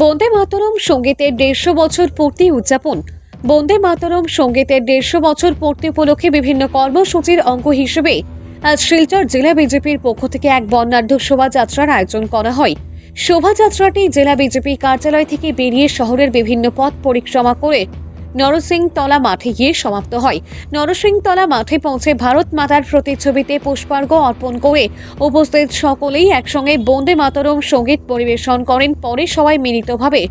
বন্দে মাতরম সঙ্গীতের 150 বছর পূর্তি উদযাপন। বন্দে মাতরম সঙ্গীতের 150 বছর পূর্তি উপলক্ষে বিভিন্ন কর্মসূচির অঙ্গ হিসেবে আজ শিলচর জেলা বিজেপির পক্ষ থেকে এক বর্ণাঢ্য শোভাযাত্রার আয়োজন করা হয়। শোভাযাত্রাটি জেলা বিজেপি কার্যালয় থেকে বেরিয়ে শহরের বিভিন্ন পথ পরিক্রমা করে নরসিংতলা মাঠে গিয়ে সমাপ্ত হয়। নরসিংতলা মাঠে পৌঁছে ভারত মাতার প্রতিচ্ছবিতে পুষ্পার্ঘ অর্পণ করে উপস্থিত সকলেই একসঙ্গে বন্দে মাতরম সঙ্গীত পরিবেশন করেন। পরে সবাই মিলিতভাবে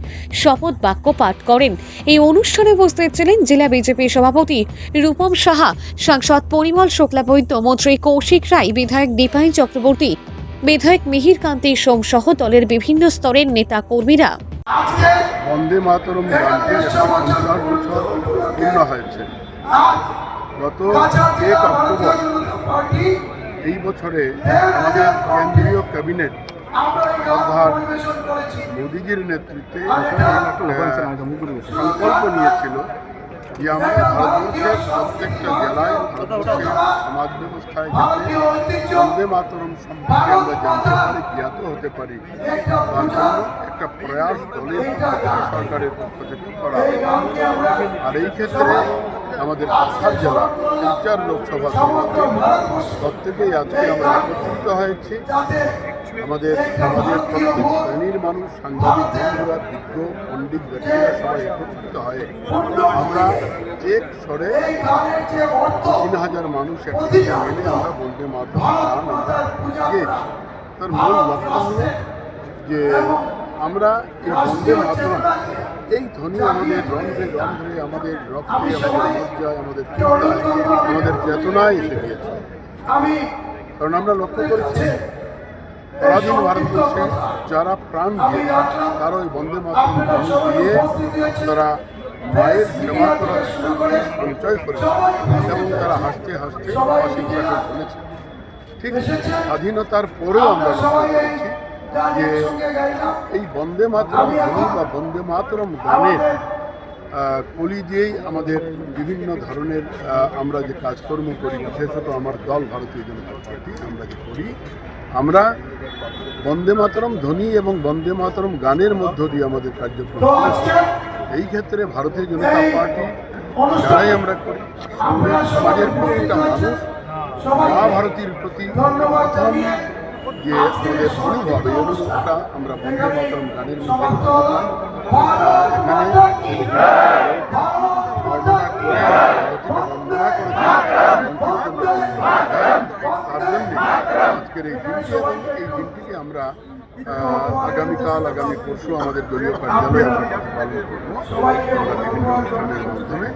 শপথ বাক্য পাঠ করেন। এই অনুষ্ঠানে উপস্থিত ছিলেন জেলা বিজেপি সভাপতি রূপম সাহা, সাংসদ পরিমল শুক্লাবৈদ্য, মন্ত্রী কৌশিক রায়, বিধায়ক দীপায়ন চক্রবর্তী, বিধায়ক মিহির কান্তি সোম সহ দলের বিভিন্ন স্তরের নেতা কর্মীরা। বন্দে মাতরম গানটি 50 বছর পূর্ণ হয়েছে। গত 1 অক্টোবর এই বছরে আমাদের কেন্দ্রীয় ক্যাবিনেট সরকার মোদীজির নেতৃত্বে সংকল্প নিয়েছিল যে আমরা ভারতবর্ষের প্রত্যেকটা জেলায় ভারতবর্ষের সমাজ ব্যবস্থায় যাতে বন্দে মাতরম সম্পর্কে আমরা জানতে পারি, জ্ঞাত হতে পারি, তার জন্য একটা প্রয়াস দলের সরকারের পক্ষ থেকে করা হয়। আর এই ক্ষেত্রে আমাদের কাছাড় জেলা শিলচর লোকসভা সমষ্টি প্রত্যেকেই আজকে আমরা একত্রিত হয়েছি। আমাদের প্রত্যেক শ্রেণীর মানুষ, সাংবাদিক বন্ধুরা, বিজ্ঞ পণ্ডিত ব্যক্তিরা সবাই একত্রিত হয়ে আমরা এক স্বরে 3000 মানুষ একসাথে মিলে আমরা বন্দে মাতরম গান আমরা গেয়েছি। তার মূল লক্ষ্য হল যে আমরা এই বন্দে মাতরম এই ধ্বনি আমাদের রন্ধ্রে রন্ধ্রে, আমাদের রক্তে, আমাদের মজ্জায়, আমাদের চিন্তায়, আমাদের চেতনায় এসে গিয়েছে। কারণ আমরা লক্ষ্য করেছি পরাধীন ভারতবর্ষে যারা প্রাণ দিয়ে তারা ওই বন্দে মাতরম দিয়ে তারা মায়ের সেবা করার সঞ্চয় করেছে এবং তারা হাসতে হাসতে আশীর্বাদ চলেছে। ঠিক স্বাধীনতার পরেও আমরা লক্ষ্য করেছি যে এই বন্দে মাতরম ধ্বনি বা বন্দে মাতরম গানের কলি দিয়েই আমাদের বিভিন্ন ধরনের আমরা যে কাজকর্ম করি, বিশেষত আমার দল ভারতীয় জনতা পার্টি আমরা যে করি, আমরা বন্দে মাতরম ধ্বনি এবং বন্দে মাতরম গানের মধ্য দিয়ে আমাদের কার্যক্রম করেছি। এই ক্ষেত্রে ভারতীয় জনতা পার্টি যারাই আমরা করি, সমাজের প্রতিটা মানুষ মা ভারতীর প্রতি প্রথম যে আমাদের অনুভব, এই অনুভবটা আমরা বন্দে মাতরম গানের মধ্যে এখানে বর্ণনা করে বন্দনা করেছি। তার জন্যে আজকের এই দিনটি এবং এই দিনটিকে আমরা আগামীকাল, আগামী পরশু আমাদের দলীয় কার্যালয়ে আমরা পালন করবো। আমরা বিভিন্ন অনুষ্ঠানের মাধ্যমে